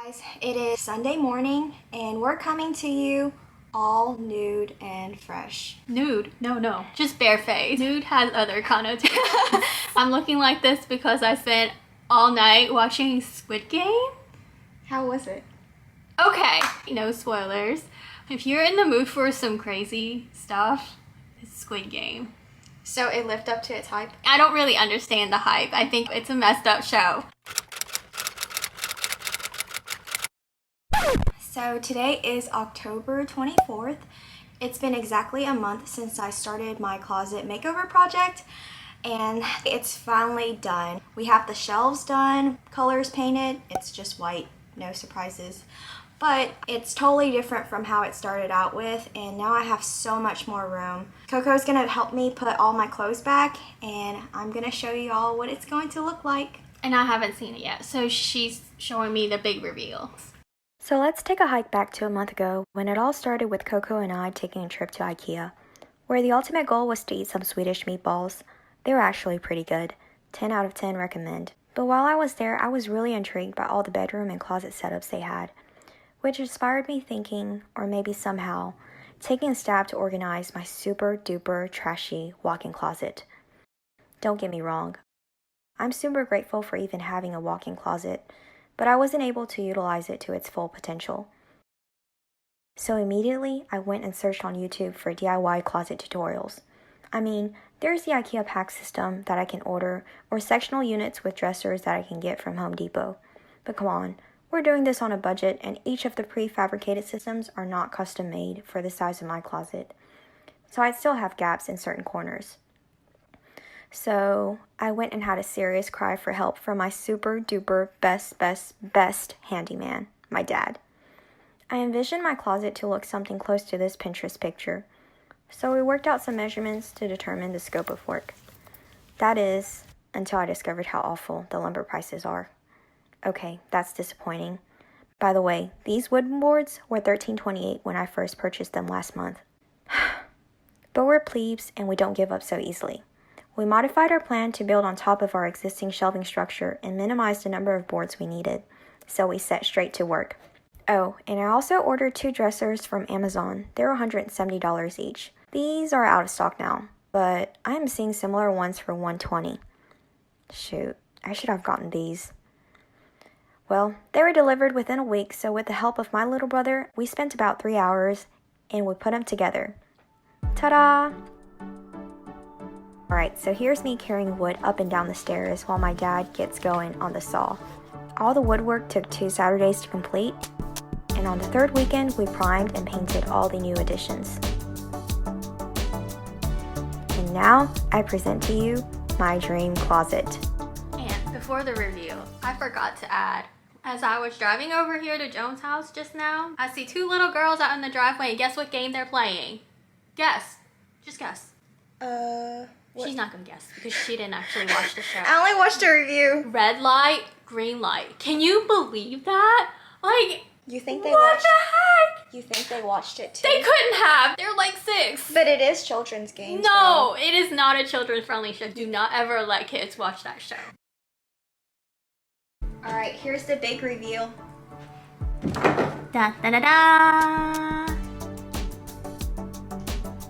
Guys, it is Sunday morning and we're coming to you all nude and fresh. Nude? No. Just barefaced. Nude has other connotations. I'm looking like this because I spent all night watching Squid Game. How was it? Okay, no spoilers. If you're in the mood for some crazy stuff, it's Squid Game. So it lived up to its hype? I don't really understand the hype. I think it's a messed up show. So today is October 24th. It's been exactly a month since I started my closet makeover project and it's finally done. We have the shelves done, colors painted, it's just white, no surprises. But it's totally different from how it started out with, and now I have so much more room. Coco's gonna help me put all my clothes back and I'm gonna show you all what it's going to look like. And I haven't seen it yet, so she's showing me the big reveal. So let's take a hike back to a month ago when it all started with Coco and I taking a trip to IKEA, where the ultimate goal was to eat some Swedish meatballs. They were actually pretty good. 10 out of 10 recommend. But while I was there, I was really intrigued by all the bedroom and closet setups they had, which inspired me thinking, or maybe somehow, taking a stab to organize my super duper trashy walk-in closet. Don't get me wrong, I'm super grateful for even having a walk-in closet, but I wasn't able to utilize it to its full potential. So immediately, I went and searched on YouTube for DIY closet tutorials. I mean, there's the IKEA pack system that I can order, or sectional units with dressers that I can get from Home Depot. But come on, we're doing this on a budget, and each of the prefabricated systems are not custom made for the size of my closet. So I'd still have gaps in certain corners. So I went and had a serious cry for help from my super duper best handyman, my dad. I envisioned my closet to look something close to this Pinterest picture. So we worked out some measurements to determine the scope of work. That is, until I discovered how awful the lumber prices are. Okay, that's disappointing. By the way, these wooden boards were $13.28 when I first purchased them last month. But we're plebes and we don't give up so easily. We modified our plan to build on top of our existing shelving structure and minimize the number of boards we needed, so we set straight to work. Oh, and I also ordered 2 dressers from Amazon. They're $170 each. These are out of stock now, but I am seeing similar ones for $120. Shoot, I should have gotten these. Well, they were delivered within a week, so with the help of my little brother, we spent about 3 hours and we put them together. Ta-da! Alright, so here's me carrying wood up and down the stairs while my dad gets going on the saw. All the woodwork took 2 Saturdays to complete, and on the 3rd weekend we primed and painted all the new additions. And now I present to you my dream closet. And before the review, I forgot to add, as I was driving over here to Joan's house just now, I see 2 little girls out in the driveway, and guess what game they're playing? Guess. Just guess. What? She's not gonna guess because she didn't actually watch the show. I only watched a review. Red light, green light. Can you believe that? Like, You think they what watched? the heck? You think they watched it too? They couldn't have. They're like 6. But it is children's games. No, it is not a children's-friendly show. Do not ever let kids watch that show. All right, here's the big reveal. Da da da da.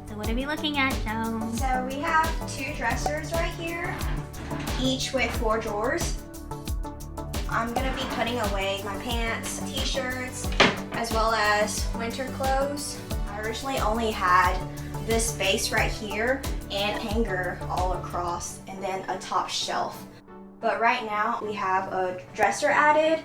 So what are we looking at, Joan? So we have 2 dressers right here, each with 4 drawers. I'm gonna be putting away my pants, t-shirts, as well as winter clothes. I originally only had this space right here and a hanger all across and then a top shelf. But right now we have a dresser added,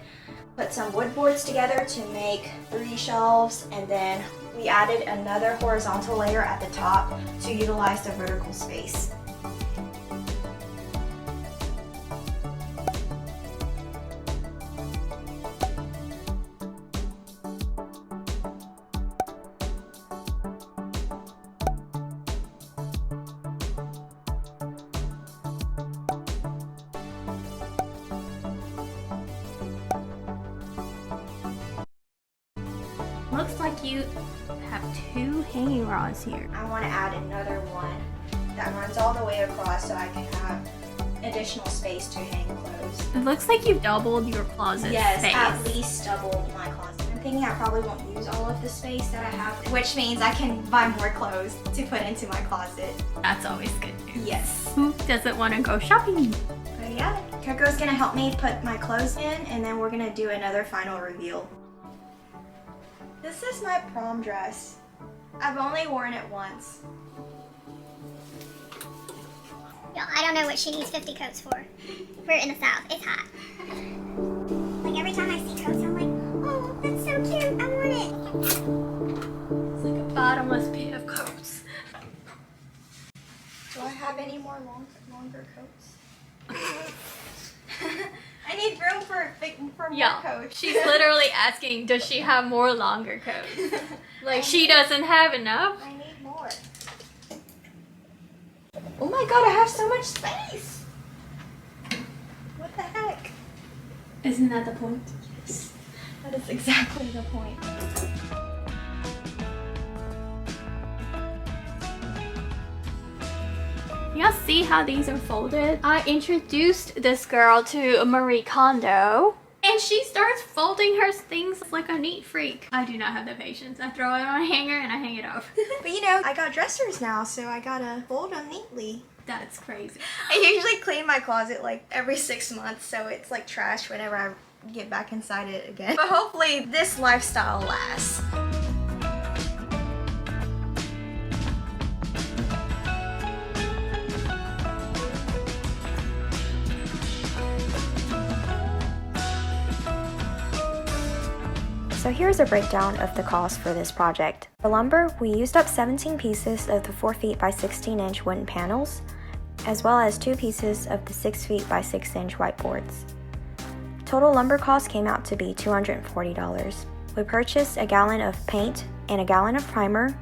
put some wood boards together to make 3 shelves, and then we added another horizontal layer at the top to utilize the vertical space. Looks like you have 2 hanging rods here. I want to add another one that runs all the way across so I can have additional space to hang clothes. It looks like you've doubled your closet space. At least double my closet. I'm thinking I probably won't use all of the space that I have, which means I can buy more clothes to put into my closet. That's always good news. Yes. Who doesn't want to go shopping? But yeah, Coco's gonna help me put my clothes in, and then we're gonna do another final reveal. This is my prom dress. I've only worn it once. Yo, I don't know what she needs 50 coats for. We're in the South. It's hot. Like every time I see coats, I'm like, oh, that's so cute. I want it. It's like a bottomless pit of coats. Do I have any more longer coats? I need room for more Yeah, coats. she's literally asking, does she have more longer coats? Like she doesn't have enough? I need more. Oh my god, I have so much space! What the heck? Isn't that the point? Yes, that is exactly the point. Y'all see how these are folded? I introduced this girl to Marie Kondo, and she starts folding her things like a neat freak. I do not have the patience. I throw it on a hanger and I hang it up. But you know, I got dressers now, so I gotta fold them neatly. That's crazy. I usually clean my closet like every 6 months, so it's like trash whenever I get back inside it again. But hopefully this lifestyle lasts. So here's a breakdown of the cost for this project. For lumber, we used up 17 pieces of the 4 feet by 16 inch wooden panels, as well as 2 pieces of the 6 feet by 6 inch whiteboards. Total lumber cost came out to be $240. We purchased a gallon of paint and a gallon of primer,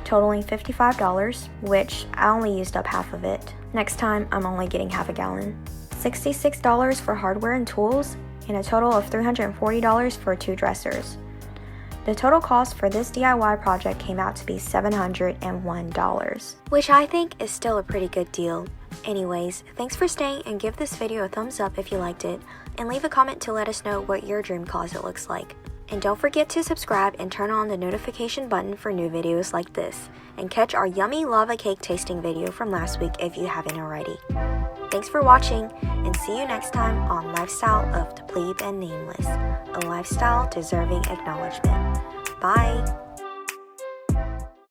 totaling $55, which I only used up half of it. Next time, I'm only getting half a gallon. $66 for hardware and tools, and a total of $340 for 2 dressers. The total cost for this DIY project came out to be $701, which I think is still a pretty good deal. Anyways, thanks for staying, and give this video a thumbs up if you liked it, and leave a comment to let us know what your dream closet looks like. And don't forget to subscribe and turn on the notification button for new videos like this, and catch our yummy lava cake tasting video from last week if you haven't already. Thanks for watching, and see you next time on Lifestyle of the Pleb and Nameless, a lifestyle deserving acknowledgement. Bye!